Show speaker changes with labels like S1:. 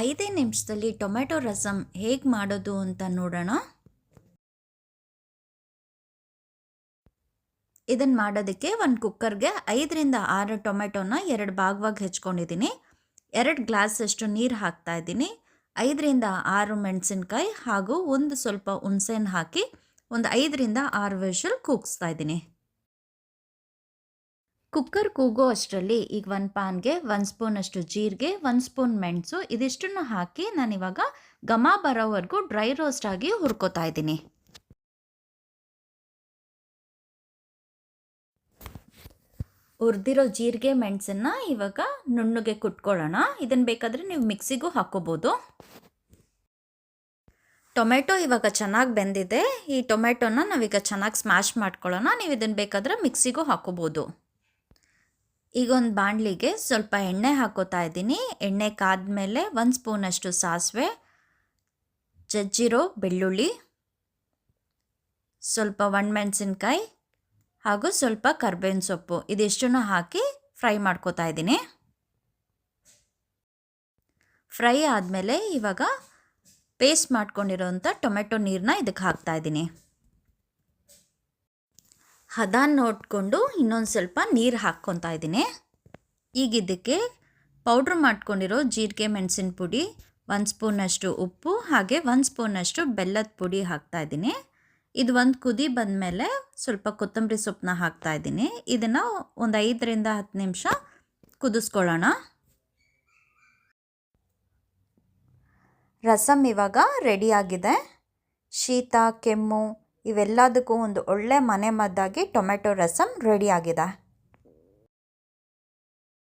S1: 5 ನಿಮಿಷದಲ್ಲಿ ಟೊಮೆಟೊ ರಸಂ ಹೇಗೆ ಮಾಡೋದು ಅಂತ ನೋಡೋಣ. ಇದನ್ನು ಮಾಡೋದಕ್ಕೆ ಒಂದು ಕುಕ್ಕರ್ಗೆ 5ರಿಂದ 6 ಟೊಮೆಟೊನ 2 ಭಾಗವಾಗಿ ಹೆಚ್ಕೊಂಡಿದ್ದೀನಿ. 2 ಗ್ಲಾಸಷ್ಟು ನೀರು ಹಾಕ್ತಾ ಇದ್ದೀನಿ. 5ರಿಂದ 6 ಮೆಣಸಿನ್ಕಾಯಿ ಹಾಗೂ ಒಂದು ಸ್ವಲ್ಪ ಹುಣಸೆಹಣ್ಣು ಹಾಕಿ ಒಂದು 5ರಿಂದ 6 ವಿಷಲ್ ಕೂಗಿಸ್ತಾ ಇದ್ದೀನಿ. ಕುಕ್ಕರ್ ಕೂಗೋ ಅಷ್ಟರಲ್ಲಿ ಈಗ ಒಂದು ಪ್ಯಾನ್ಗೆ 1 ಸ್ಪೂನಷ್ಟು ಜೀರಿಗೆ, 1 ಸ್ಪೂನ್ ಮೆಣಸು ಇದಿಷ್ಟನ್ನು ಹಾಕಿ ನಾನಿವಾಗ ಘಮ ಬರೋವರೆಗೂ ಡ್ರೈ ರೋಸ್ಟ್ ಆಗಿ ಹುರ್ಕೋತಾ ಇದ್ದೀನಿ. ಹುರಿದಿರೋ ಜೀರಿಗೆ ಮೆಣಸನ್ನು ಇವಾಗ ನುಣ್ಣಗೆ ಕುಟ್ಕೊಳ್ಳೋಣ. ಇದನ್ನು ಬೇಕಾದರೆ ನೀವು ಮಿಕ್ಸಿಗೂ ಹಾಕ್ಕೋಬೋದು. ಟೊಮೆಟೊ ಇವಾಗ ಚೆನ್ನಾಗಿ ಬೆಂದಿದೆ. ಈ ಟೊಮೆಟೊನ ನಾವೀಗ ಚೆನ್ನಾಗಿ ಸ್ಮ್ಯಾಶ್ ಮಾಡ್ಕೊಳ್ಳೋಣ. ನೀವು ಇದನ್ನು ಬೇಕಾದರೆ ಮಿಕ್ಸಿಗೂ ಹಾಕ್ಕೋಬೋದು. ಈಗ ಒಂದು ಬಾಣಲಿಗೆ ಸ್ವಲ್ಪ ಎಣ್ಣೆ ಹಾಕೋತಾ ಇದ್ದೀನಿ. ಎಣ್ಣೆ ಕಾದ್ಮೇಲೆ 1 ಸ್ಪೂನಷ್ಟು ಸಾಸಿವೆ, ಜಜ್ಜಿರೋ ಬೆಳ್ಳುಳ್ಳಿ, ಸ್ವಲ್ಪ ಒಣಮೆಣಸಿನ್ಕಾಯಿ ಹಾಗೂ ಸ್ವಲ್ಪ ಕರ್ಬೇವಿನ ಸೊಪ್ಪು ಇದಿಷ್ಟನ್ನು ಹಾಕಿ ಫ್ರೈ ಮಾಡ್ಕೋತಾ ಇದ್ದೀನಿ. ಫ್ರೈ ಆದಮೇಲೆ ಇವಾಗ ಪೇಸ್ಟ್ ಮಾಡ್ಕೊಂಡಿರೋಂಥ ಟೊಮೆಟೊ ನೀರನ್ನ ಇದಕ್ಕೆ ಹಾಕ್ತಾ ಇದ್ದೀನಿ. ಹದ ನೋಡಿಕೊಂಡು ಇನ್ನೊಂದು ಸ್ವಲ್ಪ ನೀರು ಹಾಕ್ಕೊತಾ ಇದ್ದೀನಿ. ಈಗ ಇದಕ್ಕೆ ಪೌಡ್ರ್ ಮಾಡ್ಕೊಂಡಿರೋ ಜೀರಿಗೆ ಮೆಣಸಿನ ಪುಡಿ, 1 ಸ್ಪೂನಷ್ಟು ಉಪ್ಪು ಹಾಗೆ 1 ಸ್ಪೂನಷ್ಟು ಬೆಲ್ಲದ ಪುಡಿ ಹಾಕ್ತಾ ಇದ್ದೀನಿ. ಇದು ಒಂದು ಕುದಿ ಬಂದಮೇಲೆ ಸ್ವಲ್ಪ ಕೊತ್ತಂಬರಿ ಸೊಪ್ಪನ್ನ ಹಾಕ್ತಾ ಇದ್ದೀನಿ. ಇದನ್ನು ಒಂದು 5ರಿಂದ 10 ನಿಮಿಷ ಕುದಿಸ್ಕೊಳ್ಳೋಣ. ರಸಂ ಇವಾಗ ರೆಡಿಯಾಗಿದೆ. ಶೀತ, ಕೆಮ್ಮು ಇವೆಲ್ಲದಕ್ಕೂ ಒಂದು ಒಳ್ಳೆ ಮನೆಮದ್ದಾಗಿ ಟೊಮೆಟೊ ರಸಂ ರೆಡಿಯಾಗಿದೆ.